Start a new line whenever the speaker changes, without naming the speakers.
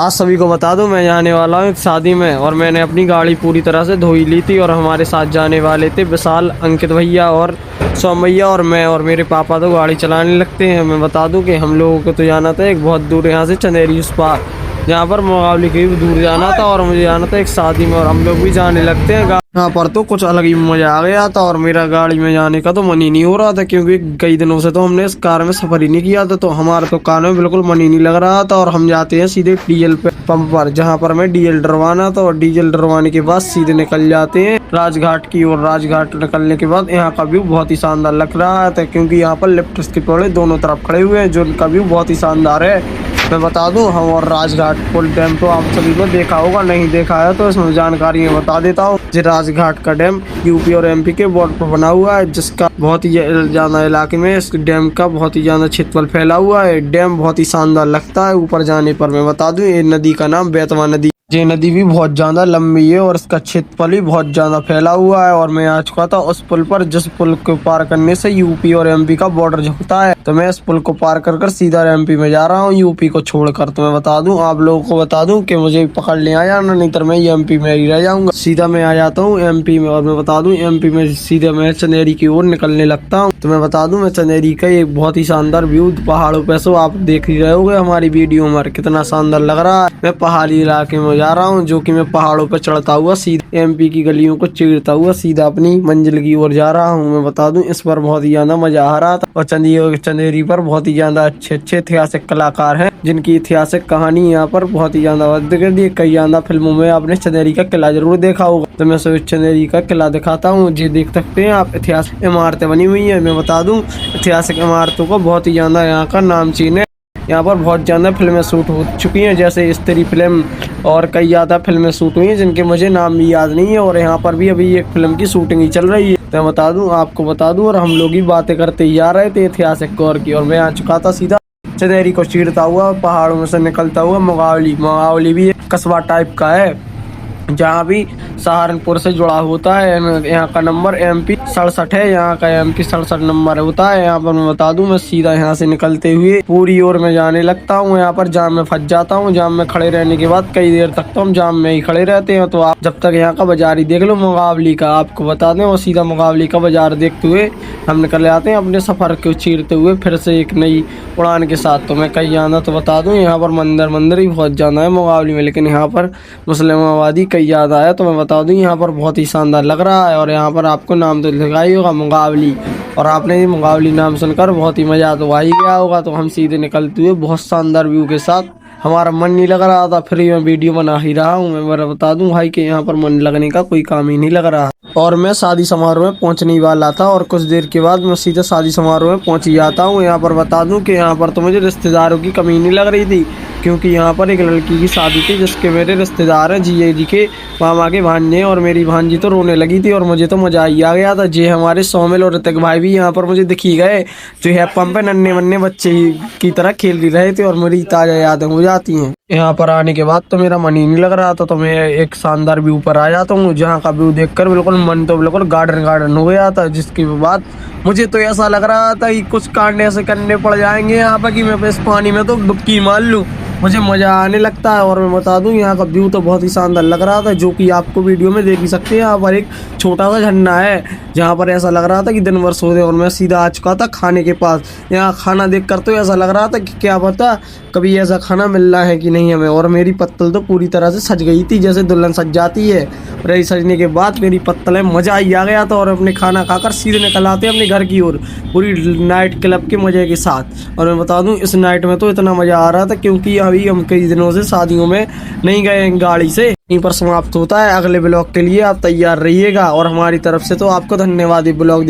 आज सभी को बता दूं मैं जाने वाला हूँ एक शादी में और मैंने अपनी गाड़ी पूरी तरह से धोई ली थी और हमारे साथ जाने वाले थे विशाल, अंकित भैया और सोम भैया और मैं और मेरे पापा तो गाड़ी चलाने लगते हैं। मैं बता दूं कि हम लोगों को तो जाना था एक बहुत दूर यहाँ से चंदेरी उस पार, जहाँ पर मुकाबले के भी दूर जाना था और मुझे जाना था एक शादी में और हम लोग भी जाने लगते हैं। यहाँ पर तो कुछ अलग ही मजा आ गया था और मेरा गाड़ी में जाने का तो मन ही नहीं हो रहा था, क्योंकि कई दिनों से तो हमने इस कार में सफर ही नहीं किया था, तो हमारा तो कार में बिल्कुल मन ही नहीं लग रहा था। और हम जाते हैं सीधे डीजल पंप पर, जहाँ पर हमें डीजल डलवाना था और डीजल डलवाने के बाद सीधे निकल जाते हैं राजघाट की ओर। राजघाट निकलने के बाद यहाँ का व्यू बहुत ही शानदार लग रहा था, क्योंकि यहाँ पर लिफ्ट के पेड़ दोनों तरफ खड़े हुए हैं, जो उनका व्यू बहुत ही शानदार है। मैं बता दूं हम और राजघाट पुल डैम तो आप सभी को देखा होगा, नहीं देखा है तो इसमें जानकारी में बता देता हूँ। ये राजघाट का डैम यूपी और एमपी के बॉर्डर पर बना हुआ है, जिसका बहुत ही ज्यादा इलाके में इस डैम का बहुत ही ज्यादा क्षेत्रफल फैला हुआ है। डैम बहुत ही शानदार लगता है ऊपर जाने पर। मैं बता दूं ये नदी का नाम बेतवा नदी, ये नदी भी बहुत ज्यादा लंबी है और इसका क्षेत्रफल भी बहुत ज्यादा फैला हुआ है। और मैं आ चुका था उस पुल पर, जिस पुल को पार करने से यूपी और एमपी का बॉर्डर झुकता है, तो मैं इस पुल को पार कर सीधा एमपी में जा रहा हूँ, यूपी को छोड़कर। तो मैं बता दूं आप लोगों को बता दूं कि मुझे पकड़ ले आया ना, नहीं तो मैं एमपी में ही रह जाऊंगा। सीधा मैं आ जाता हूँ एमपी में और मैं बता दूं एमपी में सीधा मैं चंदेरी की ओर निकलने लगता हूँ। तो मैं बता दूं मैं चंदेरी का एक बहुत ही शानदार व्यू पहाड़ों पे सो आप देख ही रहे होगे हमारी वीडियो में, कितना शानदार लग रहा है। मैं पहाड़ी इलाके में जा रहा हूँ, जो कि मैं पहाड़ों पर चढ़ता हुआ सीधा एमपी की गलियों को चीरता हुआ सीधा अपनी मंजिल की ओर जा रहा हूँ। मैं बता दूं इस पर बहुत ही ज्यादा मजा आ रहा था और चंदेरी पर बहुत ही ज्यादा अच्छे ऐतिहासिक कलाकार हैं, जिनकी ऐतिहासिक कहानी यहाँ पर बहुत ही ज्यादा कई ज्यादा फिल्मों में आपने चंदेरी का किला जरूर देखा होगा। तो मैं चंदेरी का किला दिखाता हूँ, जी देख सकते हैं आप। ऐतिहासिक इमारतें बनी हुई है। मैं बता दूं ऐतिहासिक इमारतों को बहुत ही ज्यादा यहाँ का नामचीन है। यहाँ पर बहुत ज़्यादा फिल्में शूट हो चुकी हैं, जैसे स्त्री फिल्म और कई ज़्यादा फिल्में शूट हुई हैं, जिनके मुझे नाम भी याद नहीं है। और यहाँ पर भी अभी एक फिल्म की शूटिंग ही चल रही है। तो मैं बता दूं आपको बता दूं, और हम लोग ही बातें करते ही आ रहे थे ऐतिहासिक गौर की। और मैं आ चुका था सीधा चंदेरी को चीरता हुआ पहाड़ों में से निकलता हुआ मुगावली भी एक कस्बा टाइप का है, जहाँ भी सहारनपुर से जुड़ा होता है। यहाँ का नंबर MP 67 है, यहाँ का MP 67 नंबर होता है। यहाँ पर मैं बता दूं मैं सीधा यहाँ से निकलते हुए पूरी ओर में जाने लगता हूँ। यहाँ पर जाम में फंस जाता हूँ। जाम में खड़े रहने के बाद कई देर तक तो हम जाम में ही खड़े रहते हैं। तो आप जब तक यहाँ का बाजार ही देख लो मुगावली का, आपको बता दें, और सीधा मुगावली का बाजार देखते हुए हम निकल जाते हैं अपने सफर को चीरते हुए फिर से एक नई उड़ान के साथ। तो मैं कहीं जाना तो बता दूं यहाँ पर मंदिर ही बहुत ज्यादा है मुगावली में, लेकिन यहाँ पर मुस्लिम आबादी कई ज़्यादा है। तो मैं बता दूं यहाँ पर बहुत ही शानदार लग रहा है। और यहाँ पर आपको नाम तो लिखा ही होगा मुगावली, और आपने ये मुगावली नाम सुनकर बहुत ही मज़ा तो आ ही गया होगा। तो हम सीधे निकलते हुए बहुत शानदार व्यू के साथ, हमारा मन नहीं लग रहा था, फिर मैं वीडियो बना ही रहा हूँ। मैं बता दूं भाई कि यहाँ पर मन लगने का कोई काम ही नहीं लग रहा। और मैं शादी समारोह में पहुंचने वाला था और कुछ देर के बाद मैं सीधे शादी समारोह में पहुंच ही जाता हूँ। यहाँ पर बता दूं कि यहाँ पर तो मुझे रिश्तेदारों की कमी नहीं लग रही थी, क्योंकि यहाँ पर एक लड़की की शादी थी जिसके मेरे रिश्तेदार हैं, जी के मामा के भांजे, और मेरी भांजी तो रोने लगी थी और मुझे तो मजा ही आ गया था। जे हमारे सोमिल और ऋतिक भाई भी यहाँ पर मुझे दिखी गए, जो है पंप पे नन्हे वन्ने बच्चे की तरह खेल रहे थे और मेरी ताज़ा यादें हो जाती हैं। यहाँ पर आने के बाद तो मेरा मन ही नहीं लग रहा था, तो मैं एक शानदार व्यू पर आ जाता हूँ, जहाँ का व्यू देखकर बिल्कुल मन तो बिल्कुल गार्डन हो गया था। जिसके बाद मुझे तो ऐसा लग रहा था कि कुछ कांड ऐसे करने पड़ जाएंगे यहाँ पर कि मैं इस पानी में तो डुबकी मार लूँ, मुझे मज़ा आने लगता है। और मैं बता दूं यहाँ का व्यू तो बहुत ही शानदार लग रहा था, जो कि आपको वीडियो में देख ही सकते हैं। यहाँ पर एक छोटा सा झरना है, जहाँ पर ऐसा लग रहा था कि दिन भर सो रहे। और मैं सीधा आ चुका था खाने के पास। यहाँ खाना देखकर तो ऐसा लग रहा था कि क्या पता कभी ऐसा खाना मिल रहा है कि नहीं हमें। और मेरी पत्तल तो पूरी तरह से सज गई थी, जैसे दुल्हन सज जाती है। और यही सजने के बाद मेरी पत्तल में मज़ा ही आ गया था और अपने खाना खाकर सीधे निकल आते अपने घर की ओर, पूरी नाइट क्लब के मज़े के साथ। और मैं बता दूं इस नाइट में तो इतना मज़ा आ रहा था, क्योंकि अभी हम कई दिनों से शादियों में नहीं गए गाड़ी से। यहीं पर समाप्त होता है। अगले ब्लॉग के लिए आप तैयार रहिएगा और हमारी तरफ से तो आपको धन्यवाद। ब्लॉग